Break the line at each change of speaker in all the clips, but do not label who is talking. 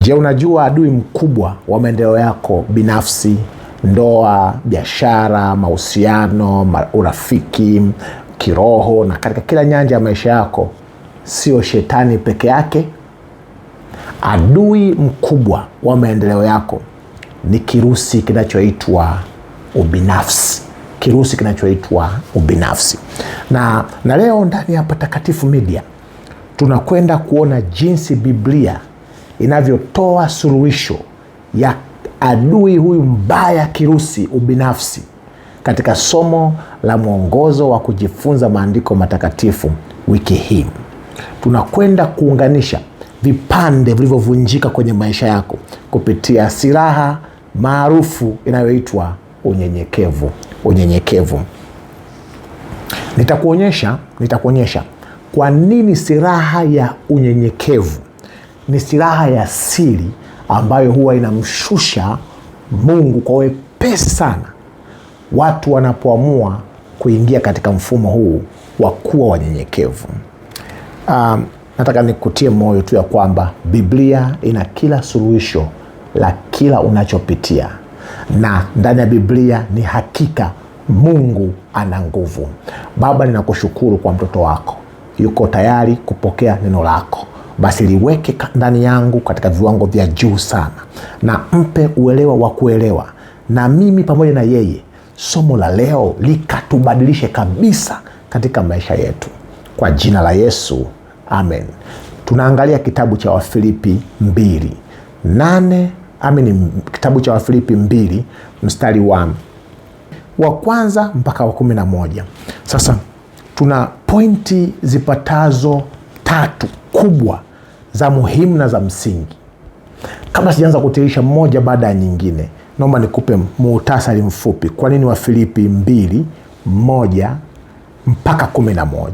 Je, unajua adui mkubwa wa maendeleo yako binafsi, ndoa, biashara, mahusiano, urafiki, kiroho na katika kila nyanja ya maisha yako sio shetani peke yake? Adui mkubwa wa maendeleo yako ni kirusi kinachoitwa ubinafsi. Kirusi kinachoitwa ubinafsi. Na leo ndani ya Patakatifu Media tunakwenda kuona jinsi Biblia inavyotoa suluhisho ya adui huyu mbaya, kirusi ubinafsi, katika somo la mwongozo wa kujifunza maandiko matakatifu. Wiki hii tunakwenda kuunganisha vipande vilivyovunjika kwenye maisha yako kupitia silaha maarufu inayoitwa unyenyekevu. Unyenyekevu. Nitakuonyesha kwa nini silaha ya unyenyekevu ni silaha ya siri ambayo huwa inamshusha Mungu kwa wepesi sana watu wanapoamua kuingia katika mfumo huu wa kuwa wanyenyekevu. Nataka nikutie moyo tu ya kwamba Biblia ina kila suluhisho la kila unachopitia, na ndani ya Biblia ni hakika Mungu ana nguvu. Baba, ninakushukuru kwa mtoto wako, yuko tayari kupokea neno lako. Basi liweke ndani yangu katika viwango vya juu sana, na mpe uelewa wa kuelewa, na mimi pamoja na yeye somo la leo likatubadilishe kabisa katika maisha yetu, kwa jina la Yesu, amen. Tunaangalia kitabu cha Wafilipi 2:8. Kitabu cha Wafilipi 2 mstari wa kwanza mpaka wa 11. Sasa tuna pointi zipatazo 3 kubwa za muhimu na za msingi. Kabla sijaanza kutirisha moja baada ya nyingine, naomba nikupe muhtasari mfupi. Kwa nini Wafilipi 2:1 mpaka 11?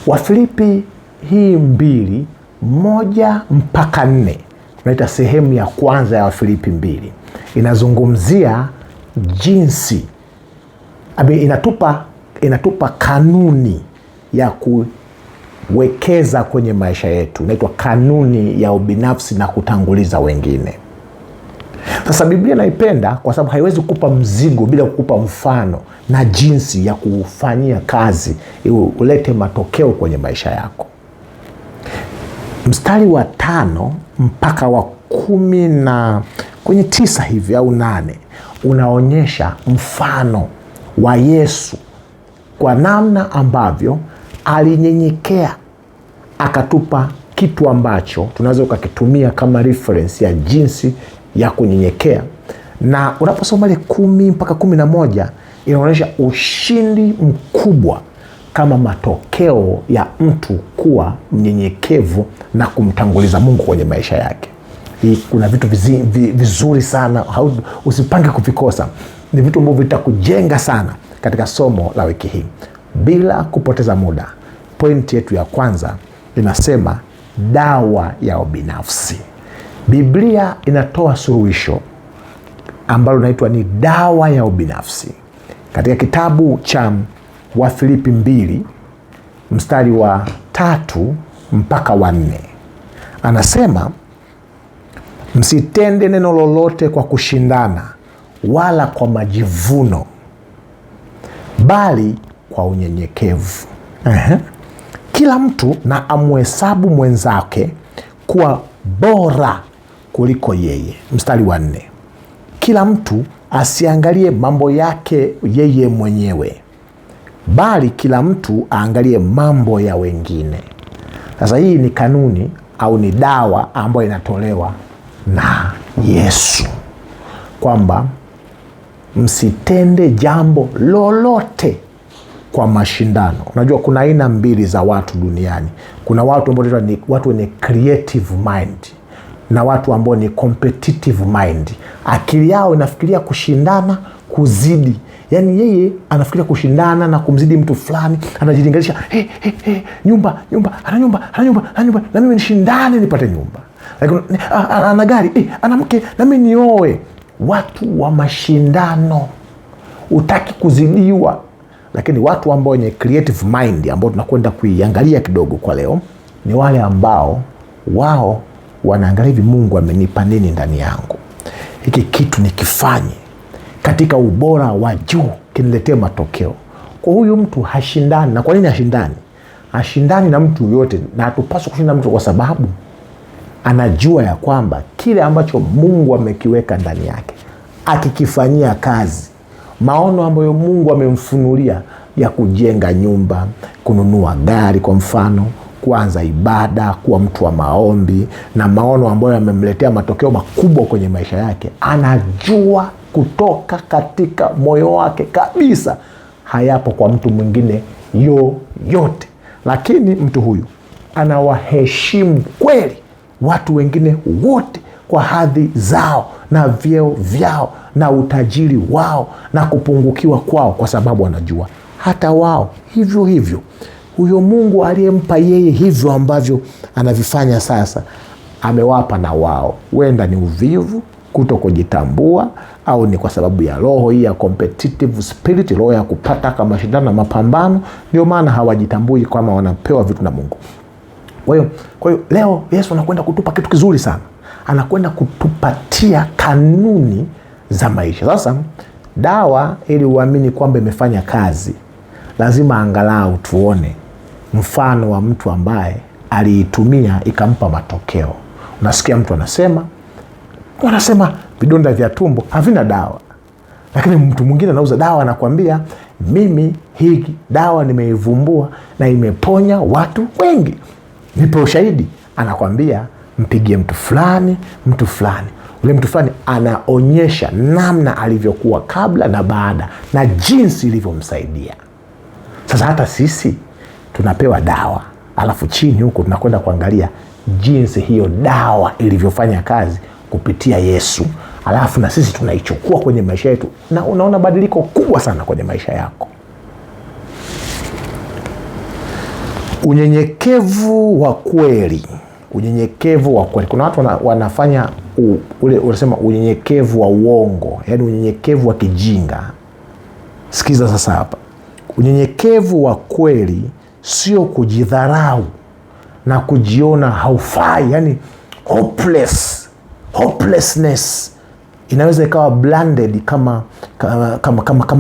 Wafilipi hii 2:1 mpaka 4 tunaita sehemu ya kwanza ya Wafilipi 2. Inazungumzia jinsi inatupa kanuni ya kuwekeza kwenye maisha yetu. Inaitwa kanuni ya ubinafsi na kutanguliza wengine. Sasa Biblia naipenda kwa sababu haiwezi kukupa mzigo bila kukupa mfano na jinsi ya kufanyia kazi ulete matokeo kwenye maisha yako. Mstari wa 5 mpaka wa 9 hivi au 8 unaonyesha mfano wa Yesu kwa namna ambavyo alinyenyekea, akatupa kitu ambacho tunaweza ukakitumia kama reference ya jinsi ya kunyenyekea. Na unaposoma ile 10 mpaka 11 inaonyesha ushindi mkubwa kama matokeo ya mtu kuwa mnyenyekevu na kumtanguliza Mungu kwenye maisha yake. Kuna vitu vizuri sana, usipange kuvikosa. Ni vitu ambavyo vitakujenga sana katika somo la wiki hii. Bila kupoteza muda, pointi yetu ya kwanza inasema dawa ya ubinafsi. Biblia inatoa suluhisho ambalo linaitwa ni dawa ya ubinafsi. Katika kitabu cha Wafilipi 2 mstari wa 3 mpaka wa 4 anasema, msitende neno lolote kwa kushindana wala kwa majivuno, bali kwa unyenyekevu. Kila mtu na amhesabu mwenzake kuwa bora kuliko yeye. Mstari wa 4, kila mtu asiangalie mambo yake yeye mwenyewe, bali kila mtu aangalie mambo ya wengine. Sasa hii ni kanuni au ni dawa ambayo inatolewa na Yesu, kwamba msitende jambo lolote kwa mashindano. Unajua kuna aina 2 za watu duniani. Kuna watu ambao ni watu wenye creative mind na watu ambao ni competitive mind. Akili yao inafikiria kushindana, kuzidi. Yaani yeye anafikiria kushindana na kumzidi mtu fulani, anajilinganisha, nyumba, ana nyumba, na mimi nishindane nipate nyumba. Lakini ana gari, ana mke, na mimi nioe. Watu wa mashindano, utaki kuzidiwa. Lakini watu ambao wenye creative mind ambao tunakwenda kuiangalia kidogo kwa leo ni wale ambao wao wanaangalia hivi, Mungu amenipa nini ndani yangu, hiki kitu nikifanye katika ubora wa juu kiniletee matokeo. Kwa huyu mtu hashindani. Na kwa nini hashindani? Hashindani na mtu yote, na hatupaswi kushinda mtu kwa sababu anajua ya kwamba kile ambacho Mungu amekiweka ndani yake akikifanyia kazi, maono ambayo Mungu amemfunulia ya kujenga nyumba, kununua gari kwa mfano, kuanza ibada, kuwa mtu wa maombi, na maono ambayo yamemletea matokeo makubwa kwenye maisha yake, anajua kutoka katika moyo wake kabisa hayapo kwa mtu mwingine yoyote. Lakini mtu huyu anawaheshimu kweli watu wengine wote kwa hadhi zao na vyeo vyao na utajiri wao na kupungukiwa kwao, kwa sababu anajua hata wao hivyo hivyo. Huyo Mungu aliyempa yeye hivyo ambavyo anavifanya sasa, amewapa na wao. Wenda ni uvivu, kuto kujitambua, au ni kwa sababu ya roho hii ya competitive spirit, roho ya kupata kama mashindano na mapambano, ndio maana hawajitambui kama wanapewa vitu na Mungu. Kwa hiyo leo Yesu anakwenda kutupa kitu kizuri sana. Anakwenda kutupatia kanuni za maisha. Sasa dawa, ili uamini kwamba imefanya kazi, lazima angalau tuone mfano wa mtu ambaye aliitumia ikampa matokeo. Unasikia mtu wanasema vidonda vya tumbo havina dawa, lakini mtu mwingine anauza dawa, anakuambia mimi hii dawa nimeivumbua na imeponya watu wengi, nipe ushahidi. Anakuambia mpigie mtu fulani. Ule mtu fulani anaonyesha namna alivyokuwa kabla na baada na jinsi ilivyomsaidia. Sasa hata sisi tunapewa dawa, alafu chini huko tunakwenda kuangalia jinsi hiyo dawa ilivyofanya kazi kupitia Yesu, alafu na sisi tunaichukua kwenye maisha yetu, na unaona badiliko kubwa sana kwenye maisha yako. Unyenyekevu wa kweli. Kuna watu wanafanya ule unasema unyenyekevu wa uongo, yani unyenyekevu wa kijinga. Sikiza sasa hapa. Unyenyekevu wa kweli sio kujidharau na kujiona haufai, yani hopelessness inaweza ikawa blended kama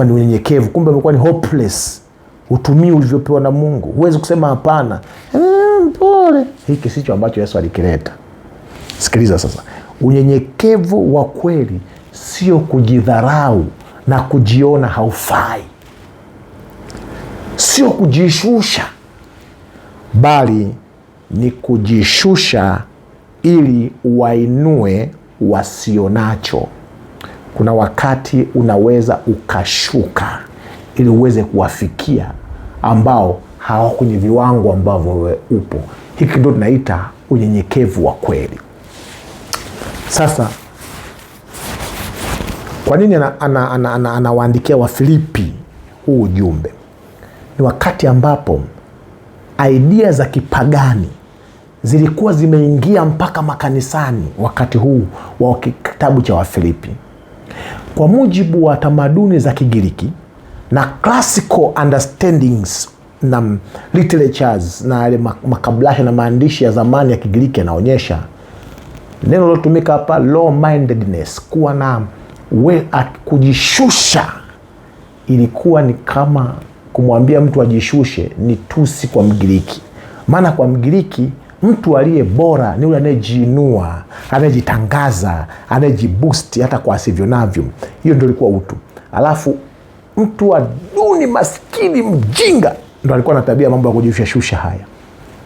ni unyenyekevu, kumbe umekuwa ni hopeless. Utumii ulivyopewa na Mungu, huwezi kusema hapana, pole. Hiki sicho ambacho Yesu alikileta. Sikiliza sasa. Unyenyekevu wa kweli sio kujidharau na kujiona haufai, sio kujishusha, bali ni kujishusha ili wainue wasionacho. Kuna wakati unaweza ukashuka ili uweze kuwafikia ambao hawako kwenye viwango ambavyo wewe upo. Hiki ndio tunaita unyenyekevu wa kweli. Sasa kwa nini anawaandikia Wafilipi huu ujumbe? Ni wakati ambapo idea za kipagani zilikuwa zimeingia mpaka makanisani wakati huu wa kitabu cha Wafilipi. Kwa mujibu wa tamaduni za Kigiriki na classical understandings na literatures na makablasha na maandishi ya zamani ya Kigiriki, yanaonyesha neno lilotumika hapa low mindedness, kuwa na kujishusha, ilikuwa ni kama kumwambia mtu ajishushe ni tusi kwa Mgiriki. Maana kwa Mgiriki mtu aliye bora ni yule anayejiinua, anayejitangaza, anayejiboost hata kwa asivyo navyo. Hiyo ndio ilikuwa utu. Alafu mtu wa duni, maskini, mjinga ndio alikuwa na tabia mambo ya kujishusha haya.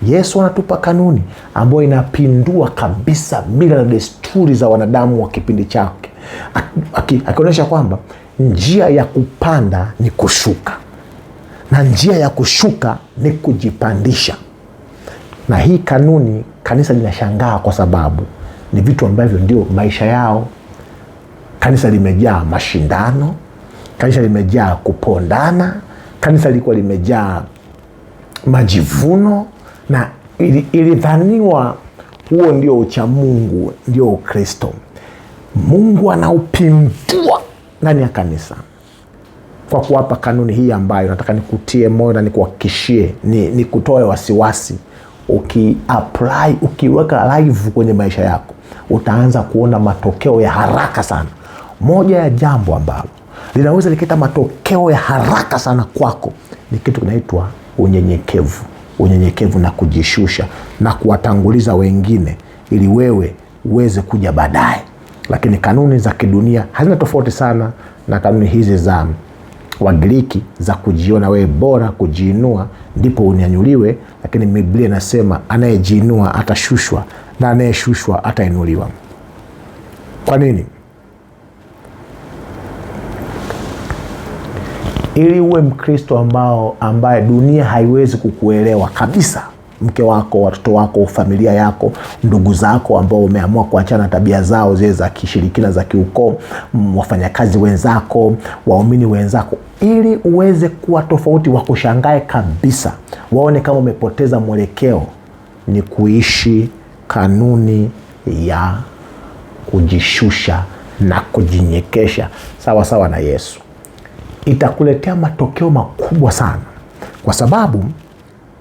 Yesu anatupa kanuni ambayo inapindua kabisa mila na desturi za wanadamu wa kipindi chake, akionyesha kwamba njia ya kupanda ni kushuka na njia ya kushuka ni kujipandisha. Na hii kanuni kanisa linashangaa kwa sababu ni vitu ambavyo ndio maisha yao. Kanisa limejaa mashindano, kanisa limejaa kupondana, kanisa liko limejaa majivuno, na ilidhaniwa huo ndio ucha Mungu, ndio Ukristo. Mungu anaupindua ndani ya kanisa kwa kuwapa kanuni hii ambayo nataka nikutie moyo na nikuhakikishie, ni kutoe wasiwasi ukiapply, ukiweka live kwenye maisha yako, utaanza kuona matokeo ya haraka sana. Moja ya jambo ambalo linaweza likita matokeo ya haraka sana kwako ni kitu kinaitwa unyenyekevu. Unyenyekevu na kujishusha na kuwatanguliza wengine ili wewe uweze kuja baadaye. Lakini kanuni za kidunia hazina tofauti sana na kanuni hizi za Wagiriki za kujiona wewe bora, kujiinua ndipo unyanyuliwe. Lakini Biblia inasema anayejiinua atashushwa na anayeshushwa atainuliwa. Kwa nini? Ili uwe Mkristo ambaye dunia haiwezi kukuelewa kabisa, mke wako, watoto wako, familia yako, ndugu zako ambao umeamua kuachana tabia zao zile za kishirikina, za kiukoo, wafanyakazi wenzako, waumini wenzako, ili uweze kuwa tofauti, wakushangae kabisa, waone kama umepoteza mwelekeo, ni kuishi kanuni ya kujishusha na kujinyekesha sawa sawa na Yesu. Itakuletea matokeo makubwa sana, kwa sababu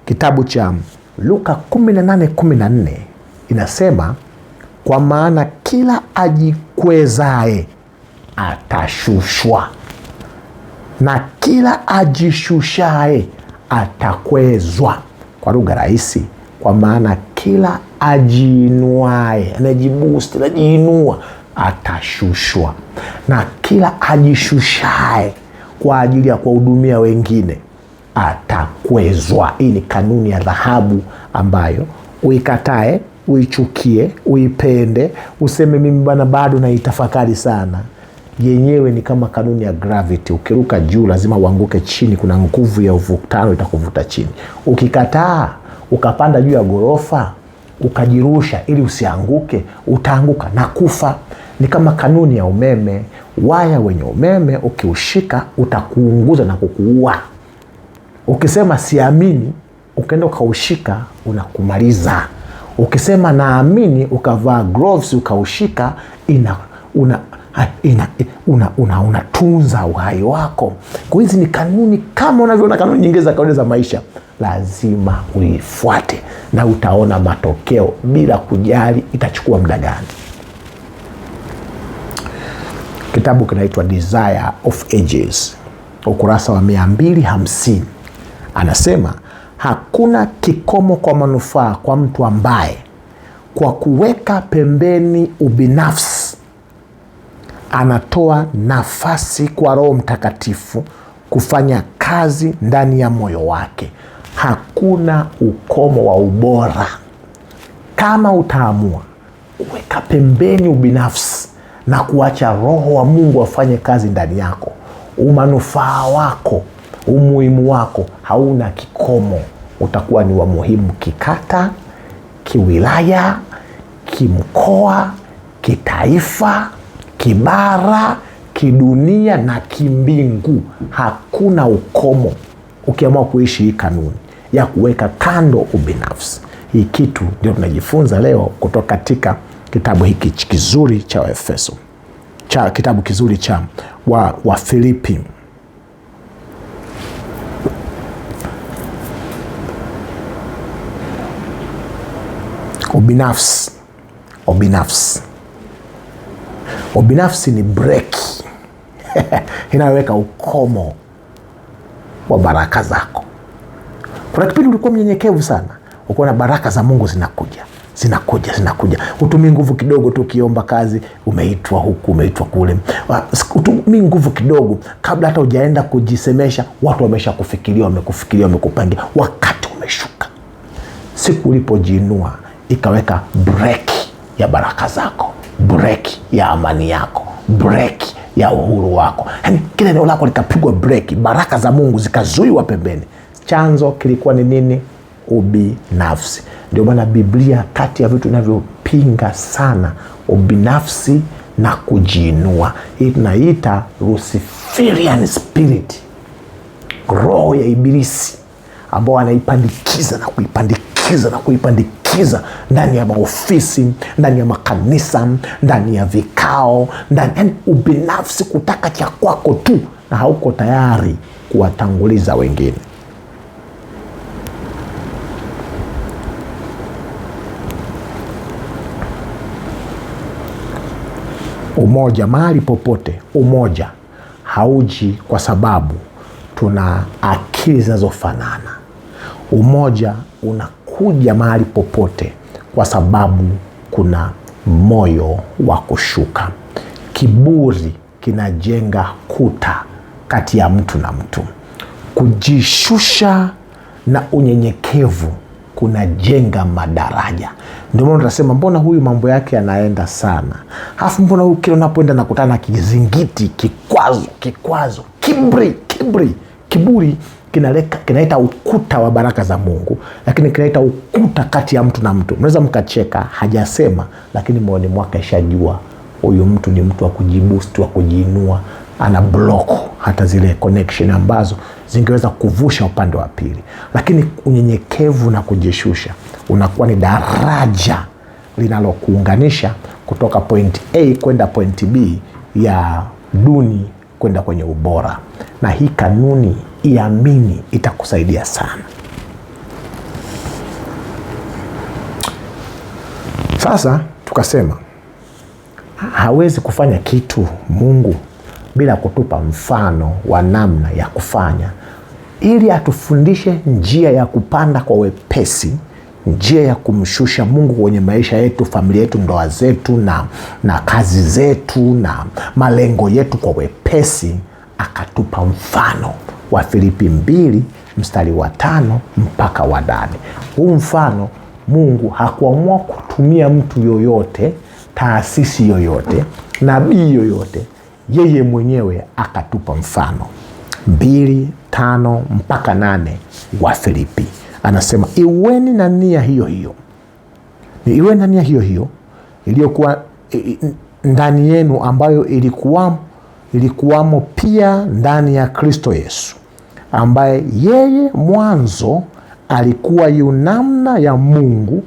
kitabu cha Luka 18:14 inasema, kwa maana kila ajikwezae atashushwa na kila ajishushae atakwezwa. Kwa lugha rahisi, kwa maana kila ajiinuae, anajiboost, anajiinua, atashushwa, na kila ajishushae kwa ajili ya kuwahudumia wengine atakwezwa. Hii ni kanuni ya dhahabu ambayo uikatae, uichukie, uipende, useme mimi bwana bado naitafakari sana. Yenyewe ni kama kanuni ya gravity. Ukiruka juu lazima uanguke chini, kuna nguvu ya uvutano itakuvuta chini. Ukikataa ukapanda juu ya ghorofa ukajirusha ili usianguke, utaanguka na kufa. Ni kama kanuni ya umeme. Waya wenye umeme ukiushika utakuunguza na kukuua. Ukisema siamini, ukaenda ukaushika, unakumaliza. Ukisema naamini, ukavaa gloves ukaushika, unatunza uhai wako. Kwa hizi ni kanuni kama unavyoona kanuni nyingine za kawaida za maisha, lazima uifuate na utaona matokeo bila kujali itachukua muda gani. Kitabu kinaitwa Desire of Ages, ukurasa wa 250. Anasema hakuna kikomo kwa manufaa kwa mtu ambaye kwa kuweka pembeni ubinafsi anatoa nafasi kwa Roho Mtakatifu kufanya kazi ndani ya moyo wake. Hakuna ukomo wa ubora kama utaamua kuweka pembeni ubinafsi na kuacha Roho wa Mungu afanye kazi ndani yako. Umanufaa wako, umuhimu wako hauna kikomo. Utakuwa ni wa muhimu kikata, kiwilaya, kimkoa, kitaifa, kibara, kidunia na kimbingu. Hakuna ukomo ukiamua kuishi hii kanuni ya kuweka kando ubinafsi. Hii kitu ndio tunajifunza leo kutoka katika kitabu hiki kizuri cha Waefeso, kitabu kizuri cha wa Filipi. Ubinafsi ni breki inaweka ukomo wa baraka zako. Kuna kipindi ulikuwa mnyenyekevu sana, uko na baraka za Mungu zinakuja. Utumii nguvu kidogo tu ukiomba kazi, umeitwa huku, umeitwa kule. Utumii nguvu kidogo kabla hata hujaenda kujisemesha, watu wameshakufikiria, wamekupangia, wakati umeshuka. Siku ulipojiinua ikaweka breki ya baraka zako, breki ya amani yako, breki ya uhuru wako. Yaani kile eneo lako likapigwa breki, baraka za Mungu zikazuiwa pembeni. Chanzo kilikuwa ni nini? Ubinafsi. Ndio maana Biblia, kati ya vitu vinavyopinga sana ubinafsi na kujiinua, hii tunaita Luciferian spirit, roho ya Ibilisi ambao anaipandikiza na kuipandikiza ndani ya maofisi, ndani ya makanisa, ndani ya vikao, ndani ubinafsi, kutaka cha kwako tu na hauko tayari kuwatanguliza wengine. Umoja mahali popote, umoja hauji kwa sababu tuna akili zinazofanana. Umoja unakuja mahali popote kwa sababu kuna moyo wa kushuka. Kiburi kinajenga kuta kati ya mtu na mtu. Kujishusha na unyenyekevu kunajenga madaraja. Ndio maana tunasema mbona huyu mambo yake yanaenda sana, halafu mbona huyu kila unapoenda nakutana na kizingiti, kikwazo, kiburi kinaleta ukuta wa baraka za Mungu, lakini kinaleta ukuta kati ya mtu na mtu. Mnaweza mkacheka, hajasema, lakini moyoni mwake ishajua huyu mtu ni mtu wa kujiboost, wa kujiinua, ana block hata zile connection ambazo zingeweza kuvusha upande wa pili. Lakini unyenyekevu na kujishusha unakuwa ni daraja linalokuunganisha kutoka point A kwenda point B, ya duni kwenda kwenye ubora. Na hii kanuni, iamini, itakusaidia sana. Sasa tukasema hawezi kufanya kitu Mungu bila kutupa mfano wa namna ya kufanya, ili atufundishe njia ya kupanda kwa wepesi, njia ya kumshusha Mungu kwenye maisha yetu, familia yetu, ndoa zetu na kazi zetu na malengo yetu kwa wepesi. Akatupa mfano wa Filipi 2 mstari wa 5 mpaka wa 8. Huu mfano Mungu hakuamua kutumia mtu yoyote, taasisi yoyote, nabii yoyote. Yeye mwenyewe akatupa mfano. 2:5 mpaka 8 wa Filipi anasema, iweni na nia hiyo hiyo. Iwe na nia hiyo hiyo iliyokuwa ndani yenu, ambayo ilikuwamo pia ndani ya Kristo Yesu, ambaye yeye mwanzo alikuwa yu namna ya Mungu,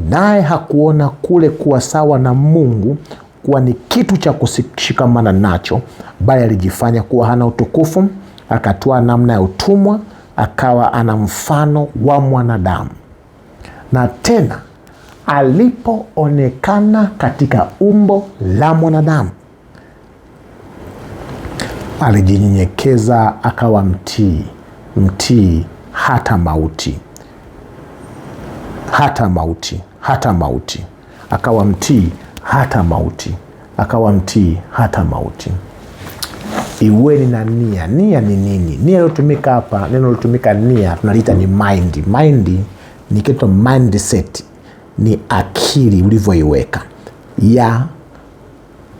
naye hakuona kule kuwa sawa na Mungu kuwa ni kitu cha kushikamana nacho, bali alijifanya kuwa hana utukufu, akatoa namna ya utumwa, akawa ana mfano wa mwanadamu. Na tena alipoonekana katika umbo la mwanadamu, alijinyenyekeza akawa mtii hata mauti. Akawa mtii hata mauti. Iweni na nia. Nia ni nini? Nia iliyotumika hapa, neno lilotumika nia, tunaliita ni mind. Mind ni kitu, mindset ni akili ulivyoiweka, ya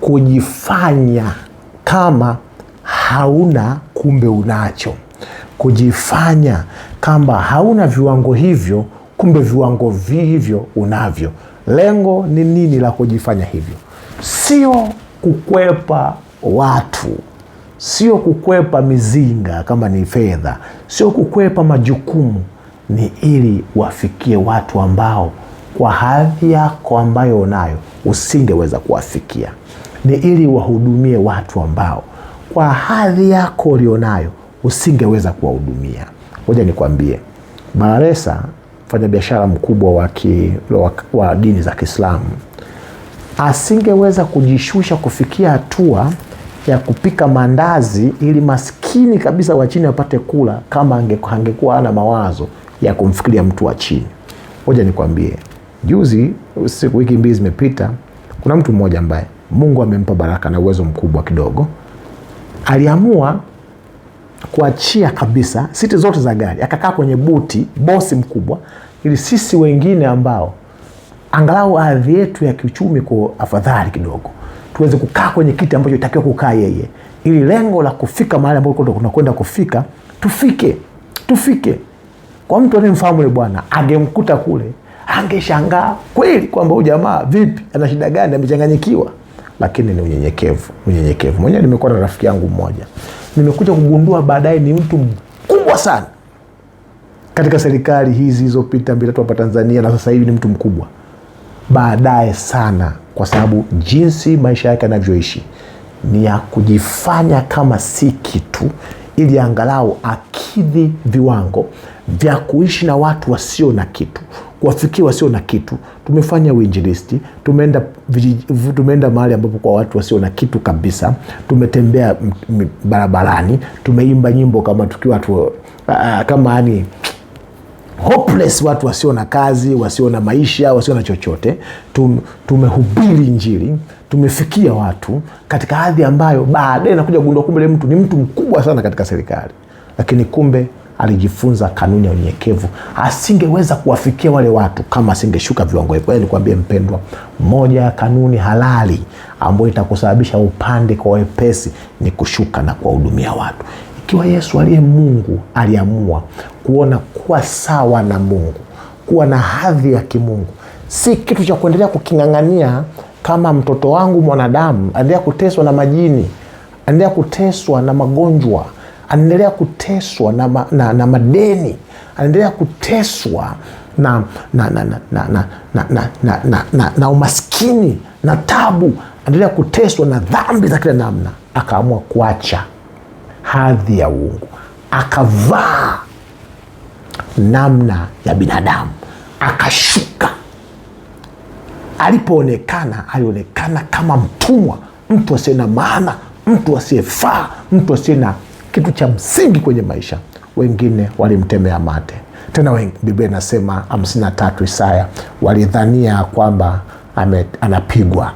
kujifanya kama hauna kumbe unacho, kujifanya kama hauna viwango hivyo kumbe viwango hivyo unavyo. Lengo ni nini la kujifanya hivyo? Sio kukwepa watu, sio kukwepa mizinga kama ni fedha, sio kukwepa majukumu. Ni ili wafikie watu ambao kwa hadhi yako ambayo unayo usingeweza kuwafikia. Ni ili wahudumie watu ambao kwa hadhi yako ulionayo usingeweza kuwahudumia. Ngoja nikwambie, Bakhresa, mfanyabiashara mkubwa wa dini za Kiislamu, asingeweza kujishusha kufikia hatua ya kupika mandazi ili maskini kabisa wa chini apate kula kama angekuwa hana mawazo ya kumfikiria mtu wa chini. Ngoja nikwambie, wiki 2 zimepita, kuna mtu mmoja ambaye Mungu amempa baraka na uwezo mkubwa kidogo. Aliamua kuachia kabisa siti zote za gari, akakaa kwenye buti, bosi mkubwa, ili sisi wengine ambao angalau hadhi yetu ya kiuchumi kwa afadhali kidogo tuweze kukaa kwenye kiti ambacho itakiwa kukaa yeye, ili lengo la kufika mahali ambapo tunakwenda kufika tufike. Kwa mtu anayemfahamu yule bwana, angemkuta kule, angeshangaa kweli kwamba huyu jamaa vipi, ana shida gani, amechanganyikiwa. Lakini ni unyenyekevu. Mwenyewe nimekuwa na rafiki yangu mmoja, nimekuja kugundua baadaye ni mtu mkubwa sana katika serikali hizi zilizopita 2-3 hapa Tanzania, na sasa hivi ni mtu mkubwa baadaye sana, kwa sababu jinsi maisha yake yanavyoishi ni ya kujifanya kama si kitu, ili angalau akidhi viwango vya kuishi na watu wasio na kitu, kuwafikia wasio na kitu. Tumefanya uinjilisti, tumeenda mahali ambapo kwa watu wasio na kitu kabisa, tumetembea barabarani, tumeimba nyimbo kama tukiwa kama yani hopeless, watu wasio na kazi, wasio na maisha, wasio na chochote. Tumehubiri Injili, tumefikia watu katika hadhi ambayo baadaye nakuja kugundua kumbe mtu ni mtu mkubwa sana katika serikali, lakini kumbe alijifunza kanuni ya unyenyekevu. Asingeweza kuwafikia wale watu kama asingeshuka viwango hivyo. Nikwambie mpendwa, moja ya kanuni halali ambayo itakusababisha upande kwa wepesi ni kushuka na kuwahudumia watu. Ikiwa Yesu aliye Mungu aliamua kuona kuwa sawa na Mungu, kuwa na hadhi ya kimungu, si kitu cha kuendelea kukingangania kama mtoto wangu mwanadamu anaendelea kuteswa na majini, anaendelea kuteswa na magonjwa, anaendelea kuteswa na madeni, anaendelea kuteswa na umaskini na tabu, anaendelea kuteswa na dhambi za kila namna. Akaamua kuacha hadhi ya uungu, akavaa namna ya binadamu, akashuka. Alipoonekana, alionekana kama mtumwa, mtu asiye na maana, mtu asiyefaa, mtu asiye na kitu cha msingi kwenye maisha. Wengine walimtemea mate. Tena Biblia inasema 53 Isaya, walidhania kwamba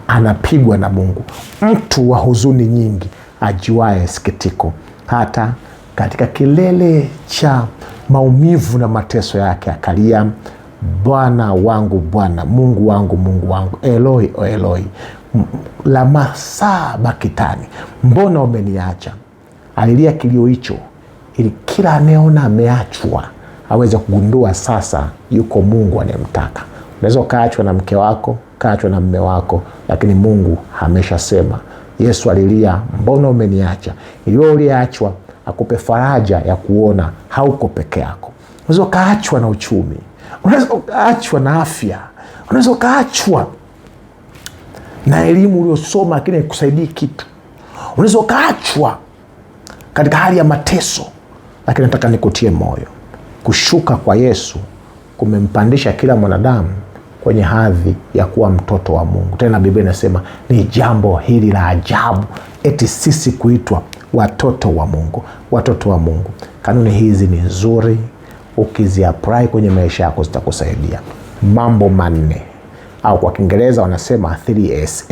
anapigwa na Mungu. Mtu wa huzuni nyingi, ajuaye sikitiko. Hata katika kilele cha maumivu na mateso yake akalia, Bwana wangu Bwana, Mungu wangu Mungu wangu, Eloi o Eloi lama sabakthani, mbona umeniacha? Alilia kilio hicho ili kila anayeona ameachwa aweze kugundua sasa yuko Mungu anayemtaka. Unaweza kaachwa na mke wako, kaachwa na mume wako, lakini Mungu ameshasema. Yesu alilia, mbona umeniacha? Ili wewe uliachwa akupe faraja ya kuona hauko peke yako. Unaweza kaachwa na uchumi, unaweza kaachwa na afya, unaweza kaachwa na elimu uliyosoma lakini haikusaidii kitu, unaweza kaachwa katika hali ya mateso. Lakini nataka nikutie moyo, kushuka kwa Yesu kumempandisha kila mwanadamu kwenye hadhi ya kuwa mtoto wa Mungu. Tena Biblia inasema ni jambo hili la ajabu eti sisi kuitwa watoto wa Mungu. Watoto wa Mungu. Kanuni hizi ni nzuri, ukiziapply kwenye maisha yako zitakusaidia. Mambo manne, au kwa Kiingereza wanasema 3S,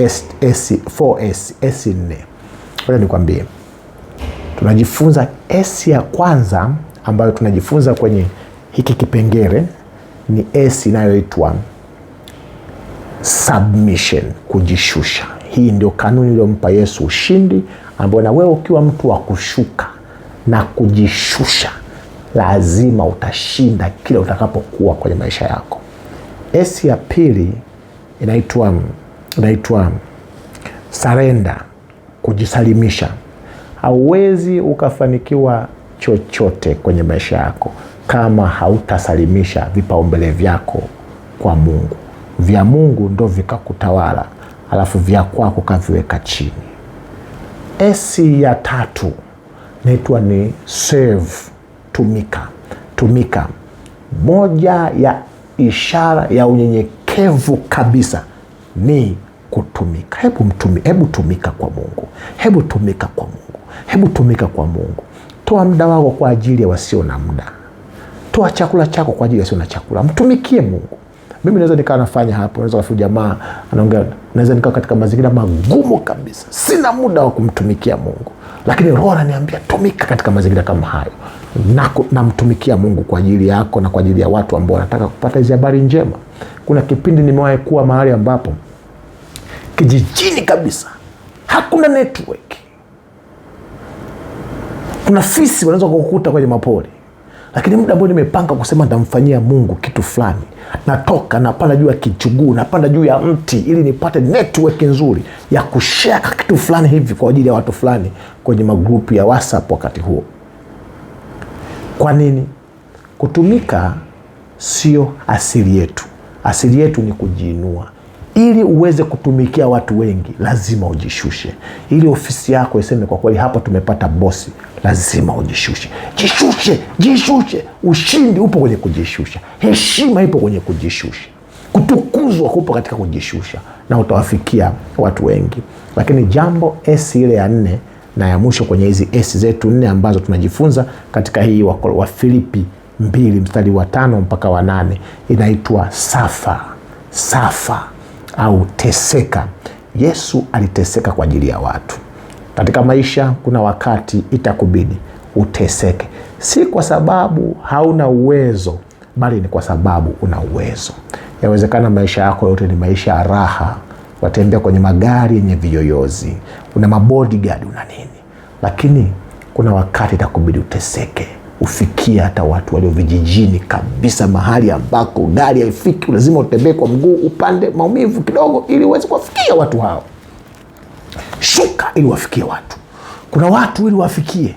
4S, S4. Ngoja nikwambie. Tunajifunza S ya kwanza ambayo tunajifunza kwenye hiki kipengele ni S inayoitwa submission, kujishusha. Hii ndio kanuni iliyompa Yesu ushindi, ambayo na wewe ukiwa mtu wa kushuka na kujishusha lazima utashinda kila utakapokuwa kwenye maisha yako. S ya pili inaitwa surrender, kujisalimisha. Hauwezi ukafanikiwa chochote kwenye maisha yako kama hautasalimisha vipaumbele vyako kwa Mungu. Vya Mungu ndo vikakutawala, alafu vya kwako kaviweka chini. S ya tatu inaitwa ni serve, tumika. Moja ya ishara ya unyenyekevu kabisa ni kutumika. Hebu tumika kwa Mungu. Hebu tumika kwa Mungu. Hebu tumika kwa Mungu. Toa muda wako kwa ajili ya wasio na muda. Toa chakula chako kwa ajili ya wasio na chakula. Mtumikie Mungu. Mimi naweza nikawa nafanya hapo, naweza kufu jamaa anaongea, naweza nikawa katika mazingira magumu kabisa, sina muda wa kumtumikia Mungu, lakini Roho ananiambia tumika katika mazingira kama hayo, na mtumikia Mungu kwa ajili yako na kwa ajili ya watu ambao wanataka kupata hizo habari njema. Kuna kipindi nimewahi kuwa mahali ambapo kijijini kabisa, hakuna network, kuna fisi wanaweza kukukuta kwenye mapori, lakini muda ambao nimepanga kusema nitamfanyia Mungu kitu fulani, natoka napanda juu ya kichuguu, napanda juu ya mti ili nipate network nzuri ya kushare kitu fulani hivi kwa ajili ya watu fulani kwenye magrupu ya WhatsApp wakati huo. Kwa nini? Kutumika sio asili yetu. Asili yetu ni kujiinua. Ili uweze kutumikia watu wengi lazima ujishushe. Ili ofisi yako iseme kwa kweli hapa tumepata bosi, lazima ujishushe. Jishushe. Ushindi upo kwenye kujishusha. Heshima ipo kwenye kujishusha. Kutukuzwa kupo katika kujishusha, na utawafikia watu wengi. Lakini jambo S ile ya 4 na ya mwisho kwenye hizi S zetu 4 ambazo tunajifunza katika hii wa Filipi 2 mstari wa 5 mpaka wa 8 inaitwa safa au teseka. Yesu aliteseka kwa ajili ya watu. Katika maisha kuna wakati itakubidi uteseke, si kwa sababu hauna uwezo, bali ni kwa sababu una uwezo. Yawezekana maisha yako yote ni maisha ya raha, watembea kwenye magari yenye viyoyozi, una mabodyguard, una nini, lakini kuna wakati itakubidi uteseke, ufikie hata watu walio vijijini kabisa, mahali ambako gari haifiki, lazima utembee kwa mguu, upande maumivu kidogo ili uweze kuwafikia watu hao. Shuka ili wafikie watu. Kuna watu ili wafikie.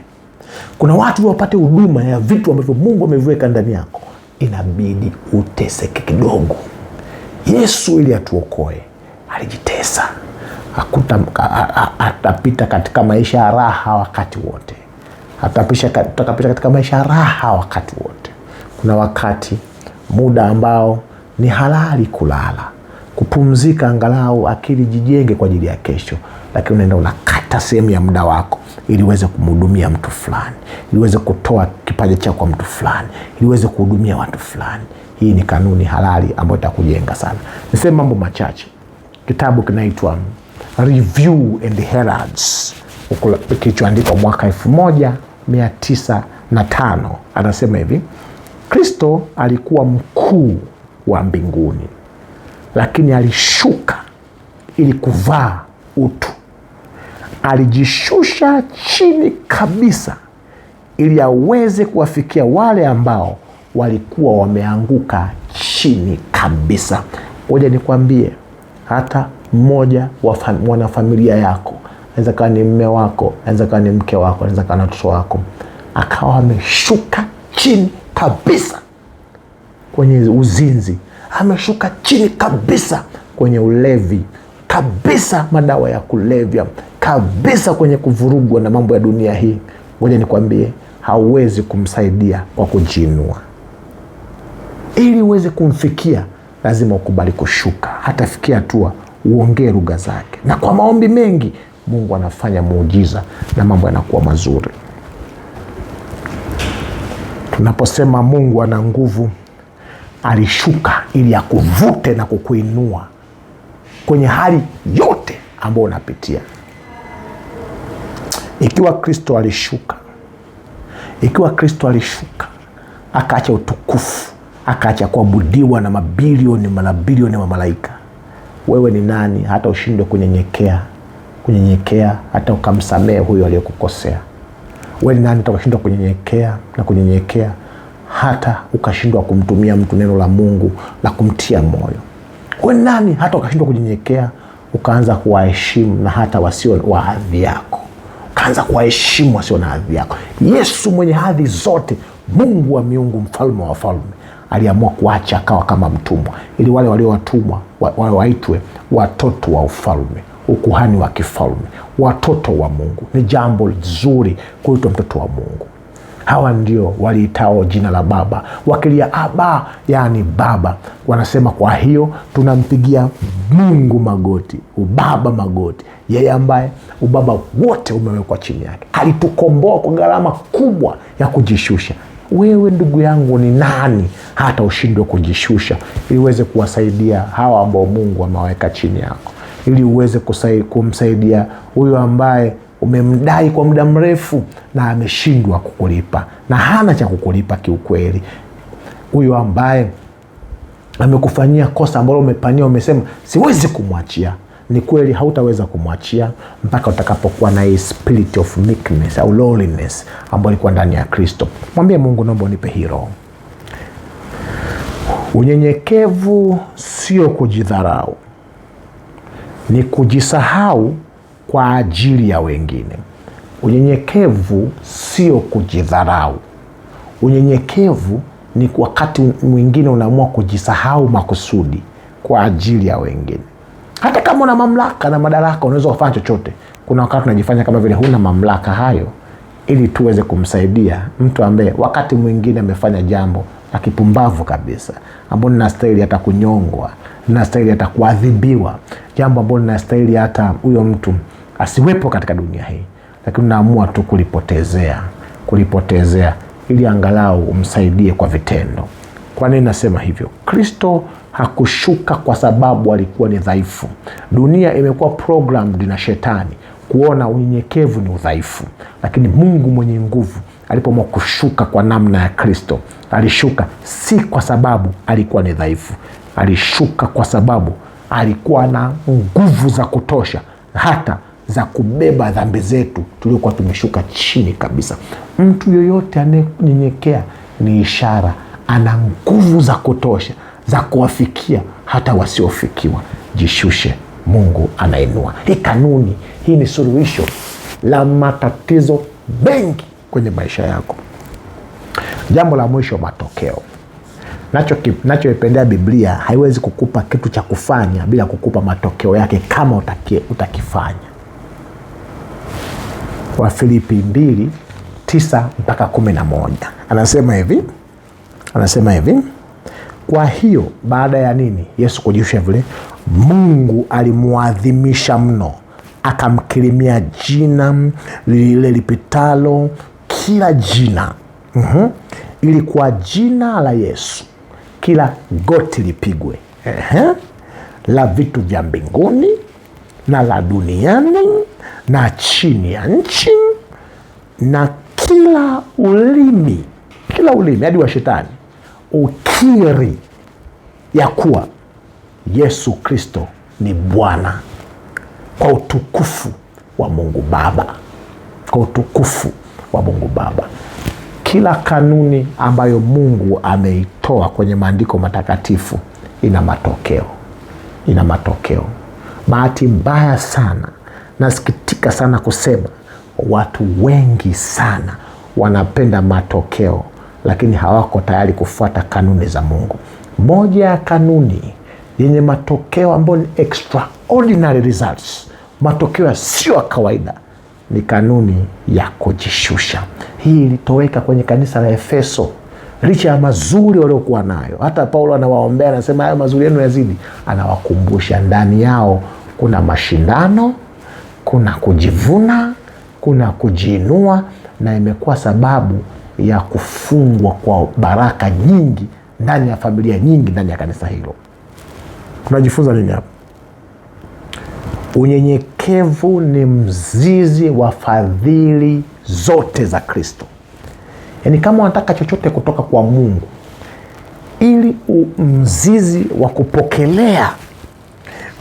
Kuna watu ili wapate huduma ya vitu ambavyo Mungu ameviweka ndani yako. Inabidi uteseke kidogo. Yesu ili atuokoe alijitesa. Atapita katika maisha ya raha wakati wote. Atapita katika maisha ya raha wakati wote. Kuna wakati, muda ambao ni halali kulala, kupumzika, angalau akili jijenge kwa ajili ya kesho, lakini unaenda unakata sehemu ya muda wako ili uweze kumhudumia mtu fulani, ili uweze kutoa kipaji chako kwa mtu fulani, ili uweze kuhudumia watu fulani. Hii ni kanuni halali ambayo itakujenga sana. Niseme mambo machache. Kitabu kinaitwa Review and Heralds, kilichoandikwa mwaka 1905. Anasema hivi: Kristo alikuwa mkuu wa mbinguni, lakini alishuka ili kuvaa utu. Alijishusha chini kabisa ili aweze kuwafikia wale ambao walikuwa wameanguka chini kabisa. Ngoja nikwambie, hata mmoja wa mwanafamilia yako, anaweza kuwa ni mume wako, anaweza kuwa ni mke wako, anaweza kuwa na watoto wako, akawa ameshuka chini kabisa kwenye uzinzi, ameshuka chini kabisa kwenye ulevi kabisa, madawa ya kulevya kabisa, kwenye kuvurugwa na mambo ya dunia hii. Ngoja nikwambie, hauwezi kumsaidia kwa kujiinua. Ili uweze kumfikia, lazima ukubali kushuka. Hatafikia hatua uongee lugha zake, na kwa maombi mengi Mungu anafanya muujiza na mambo yanakuwa mazuri. Tunaposema Mungu ana nguvu, alishuka ili akuvute na kukuinua kwenye hali yote ambayo unapitia. Ikiwa Kristo alishuka, akaacha utukufu, akaacha kuabudiwa na mabilioni wa malaika, wewe ni nani hata ushindwe kunyenyekea hata ukamsamehe huyo aliyekukosea? Wewe ni nani hata ukashindwa kunyenyekea hata ukashindwa kumtumia mtu neno la Mungu la kumtia moyo? Wewe ni nani hata ukashindwa kunyenyekea ukaanza kuwaheshimu na hata wasio wa hadhi yako? Ukaanza kuwaheshimu wasio na hadhi yako. Yesu mwenye hadhi zote, Mungu wa miungu, mfalme wa wafalme, aliamua kuacha akawa kama mtumwa, ili wale walio watumwa waitwe watoto wa ufalme, ukuhani wa kifalme, watoto wa Mungu. Ni jambo zuri kuitwa mtoto wa Mungu. Hawa ndio waliitao jina la Baba, wakilia Aba, yani Baba. Wanasema kwa hiyo tunampigia Mungu magoti, ubaba magoti, yeye ambaye ubaba wote umewekwa chini yake. Alitukomboa kwa gharama kubwa ya kujishusha. Wewe ndugu yangu ni nani hata ushindwe kujishusha, ili uweze kuwasaidia hawa ambao Mungu amewaweka chini yako, ili uweze kumsaidia huyo ambaye umemdai kwa muda mrefu na ameshindwa kukulipa na hana cha kukulipa kiukweli. Huyo ambaye amekufanyia kosa ambalo umepania, umesema siwezi kumwachia. Ni kweli hautaweza kumwachia mpaka utakapokuwa na hii spirit of meekness au lowliness ambayo ilikuwa ndani ya Kristo. Mwambie Mungu, naomba unipe hii roho. Unyenyekevu sio kujidharau, ni kujisahau kwa ajili ya wengine. Unyenyekevu sio kujidharau. Unyenyekevu ni wakati mwingine unaamua kujisahau makusudi kwa ajili ya wengine. Hata kama una mamlaka na madaraka, unaweza kufanya chochote. Kuna wakati unajifanya kama vile huna mamlaka hayo, ili tuweze kumsaidia mtu ambaye wakati mwingine amefanya jambo la kipumbavu kabisa, ambalo linastahili hata kunyongwa, linastahili hata kuadhibiwa, jambo ambalo linastahili hata huyo mtu asiwepo katika dunia hii, lakini unaamua tu kulipotezea ili angalau umsaidie kwa vitendo. Kwa nini nasema hivyo? Kristo hakushuka kwa sababu alikuwa ni dhaifu. Dunia imekuwa programmed na shetani kuona unyenyekevu ni udhaifu, lakini Mungu mwenye nguvu alipoamua kushuka kwa namna ya Kristo, alishuka si kwa sababu alikuwa ni dhaifu, alishuka kwa sababu alikuwa na nguvu za kutosha hata za kubeba dhambi zetu tuliokuwa tumeshuka chini kabisa. Mtu yoyote anayenyenyekea ni ishara ana nguvu za kutosha za kuwafikia hata wasiofikiwa. Jishushe, Mungu anainua. Hii kanuni, hii ni suluhisho la matatizo mengi kwenye maisha yako. Jambo la mwisho, matokeo. Nachoipendea Biblia, haiwezi kukupa kitu cha kufanya bila kukupa matokeo yake kama utakifanya. Wafilipi 2:9-11 anasema hivi, kwa hiyo baada ya nini? Yesu kujishusha vile, Mungu alimuadhimisha mno, akamkirimia jina lile lipitalo kila jina, ili kwa jina la Yesu kila goti lipigwe, la vitu vya mbinguni na la duniani na chini ya nchi, na kila ulimi hadi wa shetani ukiri ya kuwa Yesu Kristo ni Bwana, kwa utukufu wa Mungu Baba. Kila kanuni ambayo Mungu ameitoa kwenye maandiko matakatifu ina matokeo. Bahati mbaya sana, nasikitika sana kusema, watu wengi sana wanapenda matokeo lakini hawako tayari kufuata kanuni za Mungu. Moja ya kanuni yenye matokeo ambayo ni extraordinary results, matokeo sio ya kawaida, ni kanuni ya kujishusha. Hii ilitoweka kwenye kanisa la Efeso licha ya mazuri waliokuwa nayo. Hata Paulo anawaombea, anasema hayo mazuri yenu yazidi. Anawakumbusha ndani yao kuna mashindano, kuna kujivuna, kuna kujiinua, na imekuwa sababu ya kufungwa kwa baraka nyingi ndani ya familia nyingi ndani ya kanisa hilo. Tunajifunza nini hapa? Unyenyekevu ni mzizi wa fadhili zote za Kristo. Yaani kama unataka chochote kutoka kwa Mungu, ili mzizi wa kupokelea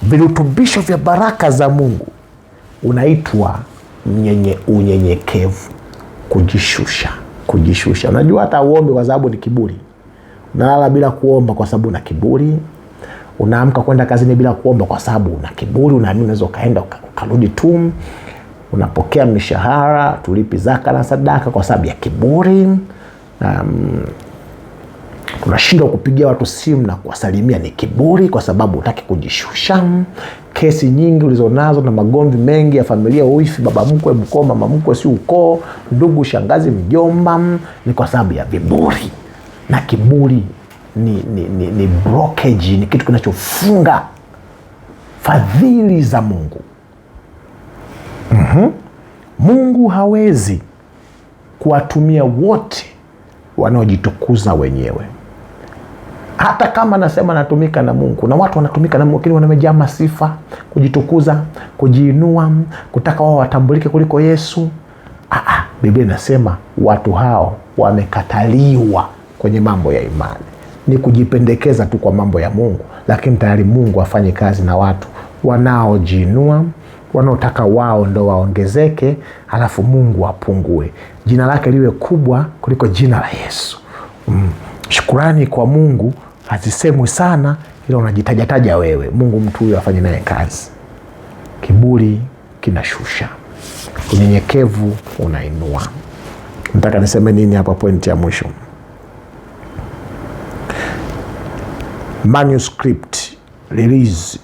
virutubisho vya baraka za Mungu unaitwa unyenyekevu, kujishusha. Unajua hata uombe kwa sababu ni kiburi. Unalala bila kuomba kwa sababu una kiburi. Unaamka kwenda kazini bila kuomba kwa sababu una kiburi. Unaamini unaweza ukaenda ukarudi tu. Unapokea mishahara, tulipi zaka na sadaka kwa sababu ya kiburi. Unashindwa kupigia watu simu na kuwasalimia, ni kiburi kwa sababu hutaki kujishusha. Kesi nyingi ulizonazo na magomvi mengi ya familia, uifi, baba mkwe, mkoo, mama mkwe, si ukoo, ndugu, shangazi, mjomba, ni kwa sababu ya viburi. Na kiburi ni blockage, ni kitu kinachofunga fadhili za Mungu. Mungu hawezi kuwatumia wote wanaojitukuza wenyewe. Hata kama nasema natumika na Mungu, kuna watu wanatumika na Mungu lakini wamejaa masifa, kujitukuza, kujiinua, kutaka wao watambulike kuliko Yesu. Biblia inasema watu hao wamekataliwa kwenye mambo ya imani. Ni kujipendekeza tu kwa mambo ya Mungu, lakini tayari Mungu afanye kazi na watu wanaojiinua, wanaotaka wao ndo waongezeke, halafu Mungu apungue. Jina lake liwe kubwa kuliko jina la Yesu. Shukurani kwa Mungu hazisemwi sana, ila unajitajataja wewe. Mungu mtu huyo afanye naye kazi. Kiburi kinashusha, unyenyekevu unainua. Nataka niseme nini hapa? Pointi ya mwisho, manuscript release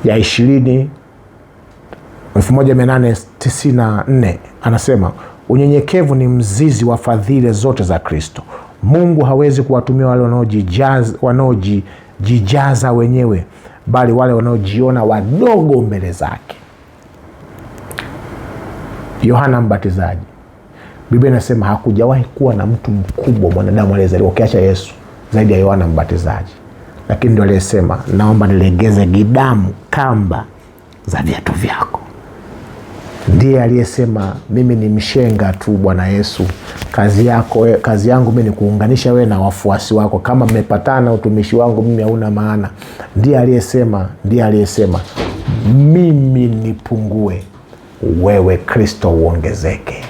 ya 1894 anasema Unyenyekevu ni mzizi wa fadhili zote za Kristo. Mungu hawezi kuwatumia wale wanaojijaza wenyewe, bali wale wanaojiona wadogo mbele zake. Yohana Mbatizaji, Biblia inasema hakujawahi kuwa na mtu mkubwa mwanadamu aliyezaliwa ukiacha Yesu zaidi ya Yohana Mbatizaji, lakini ndio aliyesema, naomba nilegeze gidamu kamba za viatu vyako. Ndiye aliyesema, mimi ni mshenga tu Bwana Yesu, kazi yangu mimi ni kuunganisha wewe na wafuasi wako, kama mmepatana utumishi wangu mimi hauna maana. Ndiye aliyesema mimi nipungue, wewe Kristo uongezeke.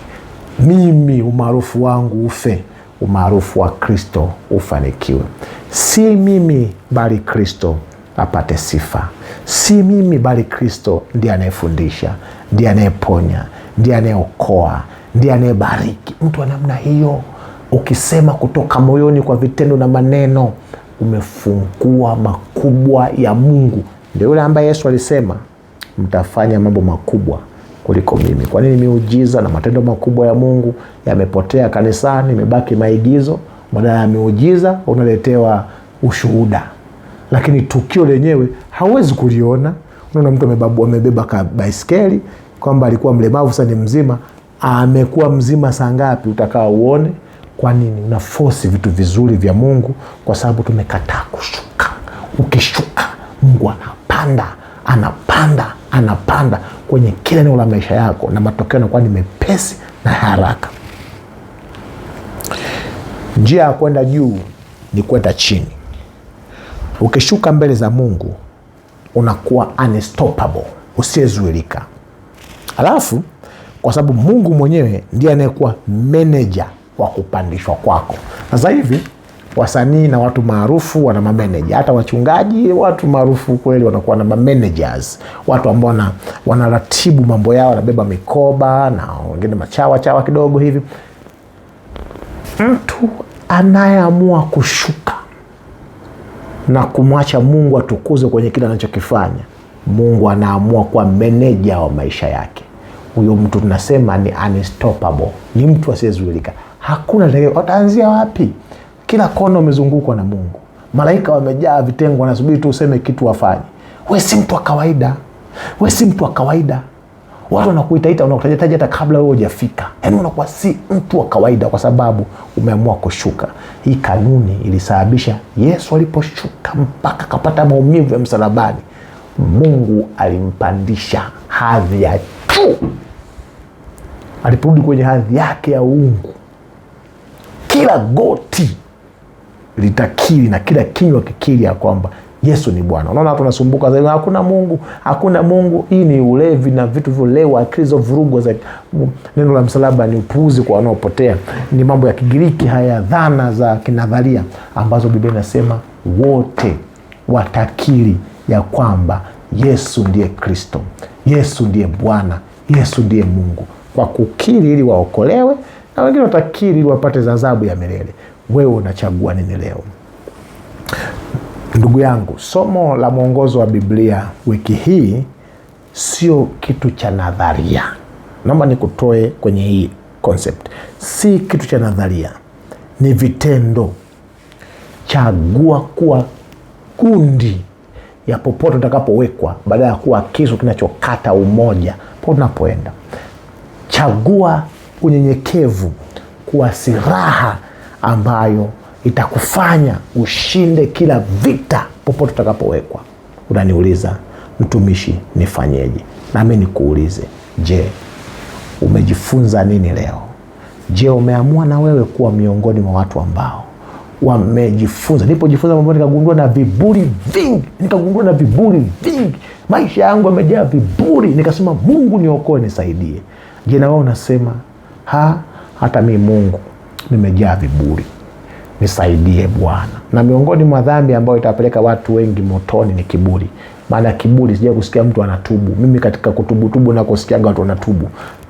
Mimi umaarufu wangu ufe, umaarufu wa Kristo ufanikiwe. Si mimi bali Kristo apate sifa. Si mimi bali Kristo ndiye anayefundisha, ndiye anayeponya, ndiye anayeokoa, ndiye anayebariki. Mtu wa namna hiyo, ukisema kutoka moyoni kwa vitendo na maneno, umefungua makubwa ya Mungu. Ndio yule ambaye Yesu alisema, mtafanya mambo makubwa kuliko mimi. Kwa nini miujiza na matendo makubwa ya Mungu yamepotea kanisani, imebaki maigizo? Badala ya miujiza unaletewa ushuhuda, lakini tukio lenyewe hauwezi kuliona. Unaona mtu amebeba baiskeli kwamba alikuwa mlemavu, sasa ni mzima. Amekuwa mzima saa ngapi utakao uone? Kwa nini unaforce vitu vizuri vya Mungu? Kwa sababu tumekataa kushuka. Ukishuka, Mungu anapanda kwenye kila eneo la maisha yako, na matokeo yanakuwa ni mepesi na haraka. Njia ya kwenda juu ni kwenda chini. Ukishuka mbele za Mungu unakuwa unstoppable, usiyezuilika. Alafu kwa sababu Mungu mwenyewe ndiye anayekuwa manager wa kupandishwa kwako. Sasa hivi wasanii na watu maarufu wana mameneja, hata wachungaji watu maarufu kweli wanakuwa na managers, watu ambao wanaratibu mambo yao, wanabeba mikoba na wengine machawa kidogo hivi. Mtu anayeamua kushuka na kumwacha Mungu atukuze kwenye kile anachokifanya, Mungu anaamua kuwa manager wa maisha yake. Huyo mtu tunasema ni unstoppable, ni mtu asiyezuilika. Hakuna ataanzia wapi? Kila kona umezungukwa na Mungu. Malaika wamejaa vitengo, wanasubiri tu useme kitu wafanye. Wewe si mtu wa kawaida. Watu wanakuitaita, wanakutaja hata kabla wewe hujafika. Yaani unakuwa si mtu wa kawaida kwa sababu umeamua kushuka. Hii kanuni ilisababisha Yesu aliposhuka mpaka akapata maumivu ya msalabani, Mungu alimpandisha hadhi ya juu. Aliporudi kwenye hadhi yake ya uungu, kila goti litakiri na kila kinywa kikiri ya kwamba Yesu ni Bwana. Unaona watu wanasumbuka zaidi, hakuna Mungu. Hii ni ulevi na vitu vilewa, akili za vurugu za neno la msalaba ni upuuzi kwa wanaopotea. Ni mambo ya Kigiriki haya, dhana za kinadharia ambazo Biblia inasema wote watakiri ya kwamba Yesu ndiye Kristo, Yesu ndiye Bwana, Yesu ndiye Mungu. Kwa kukiri ili waokolewe, na wengine watakiri ili wapate adhabu ya milele. Wewe unachagua nini leo? Ndugu yangu, somo la mwongozo wa Biblia wiki hii sio kitu cha nadharia. Naomba nikutoe kwenye hii concept. Si kitu cha nadharia, ni vitendo. Chagua kuwa kundi ya popote utakapowekwa, badala ya kuwa kisu kinachokata umoja popote unapoenda. Chagua unyenyekevu kuwa silaha ambayo itakufanya ushinde kila vita popote utakapowekwa. Unaniuliza, mtumishi, nifanyeje? Nami nikuulize, je, umejifunza nini leo? Je, umeamua na wewe kuwa miongoni mwa watu ambao wamejifunza? Nilipojifunza mambo nikagundua na viburi vingi. Maisha yangu yamejaa viburi. Nikasema, Mungu niokoe, nisaidie. Je, na wewe unasema, hata mimi Mungu nimejaa viburi, nisaidie Bwana? Na miongoni mwa dhambi ambayo itapeleka watu wengi motoni ni kiburi. Maana kiburi, sija kusikia mtu anatubu. Mimi katika kutubu na kusikiaga watu wanatubu,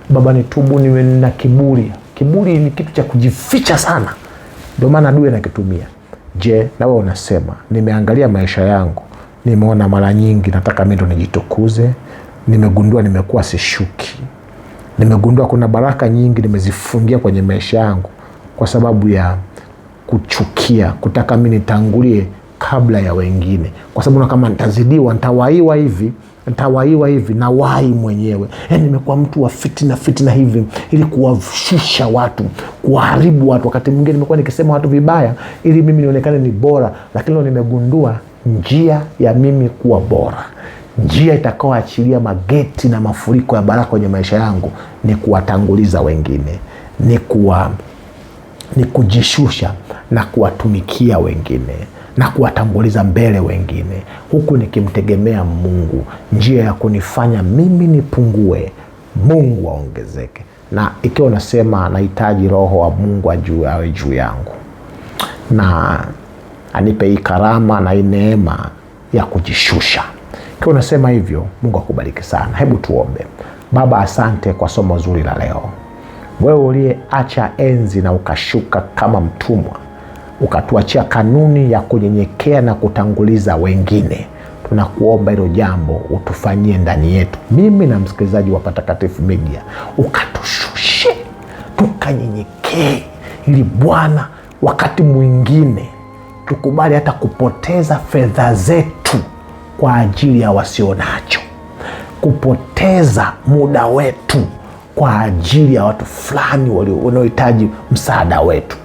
baba nitubu, niwe na kiburi. Kiburi ni kitu cha kujificha sana, ndio maana adui anakitumia. Je, na wewe unasema, nimeangalia maisha yangu, nimeona mara nyingi nataka mimi ndo nijitukuze, nimegundua nimekuwa sishuki. Nimegundua kuna baraka nyingi nimezifungia kwenye maisha yangu kwa sababu ya kuchukia, kutaka mimi nitangulie kabla ya wengine, kwa sababu kama nitazidiwa, nitawaiwa hivi na wahi mwenyewe. Nimekuwa mtu wa fitina hivi ili kuwashusha watu, kuharibu watu. Wakati mwingine nimekuwa nikisema watu vibaya ili mimi nionekane ni bora, lakini leo nimegundua njia ya mimi kuwa bora, njia itakaoachilia mageti na mafuriko ya baraka kwenye maisha yangu ni kuwatanguliza wengine, ni kujishusha na kuwatumikia wengine na kuwatanguliza mbele wengine, huku nikimtegemea Mungu. Njia ya kunifanya mimi nipungue, Mungu aongezeke. Na ikiwa unasema nahitaji Roho wa Mungu awe juu yangu na anipe hii karama na hii neema ya kujishusha, ikiwa unasema hivyo, Mungu akubariki sana. Hebu tuombe. Baba, asante kwa somo zuri la leo. Wewe uliyeacha enzi na ukashuka kama mtumwa, ukatuachia kanuni ya kunyenyekea na kutanguliza wengine, tunakuomba hilo jambo utufanyie ndani yetu, mimi na msikilizaji wa Patakatifu Media. Ukatushushe tukanyenyekee, ili Bwana wakati mwingine tukubali hata kupoteza fedha zetu kwa ajili ya wasionacho, kupoteza muda wetu kwa ajili ya watu fulani wanaohitaji msaada wetu,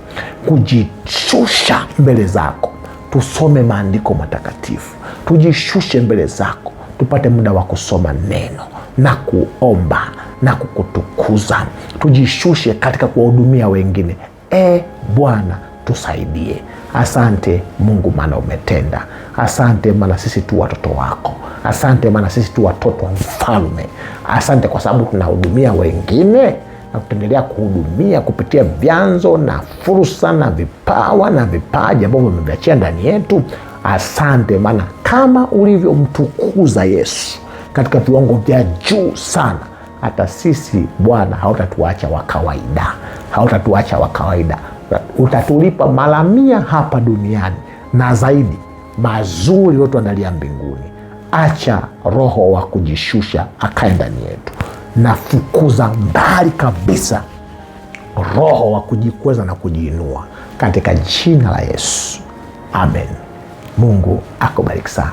kujishusha mbele zako. Tusome maandiko matakatifu, tujishushe mbele zako, tupate muda wa kusoma neno na kuomba na kukutukuza. Tujishushe katika kuwahudumia wengine. Bwana, tusaidie. Asante Mungu, maana umetenda. Asante maana sisi tu watoto wako. Asante maana sisi tu watoto wa Mfalme. Asante kwa sababu tunahudumia wengine na tutaendelea kuhudumia kupitia vyanzo na fursa na vipawa na vipaji ambavyo umeviachia ndani yetu. Asante maana kama ulivyomtukuza Yesu katika viwango vya juu sana, hata sisi Bwana hautatuacha wa kawaida. Utatulipa mara 100 hapa duniani na zaidi mazuri yote tuandalia mbinguni. Acha roho wa kujishusha akae ndani yetu. Nafukuza mbali kabisa roho wa kujikweza na kujiinua katika jina la Yesu. Amen. Mungu akubariki sana.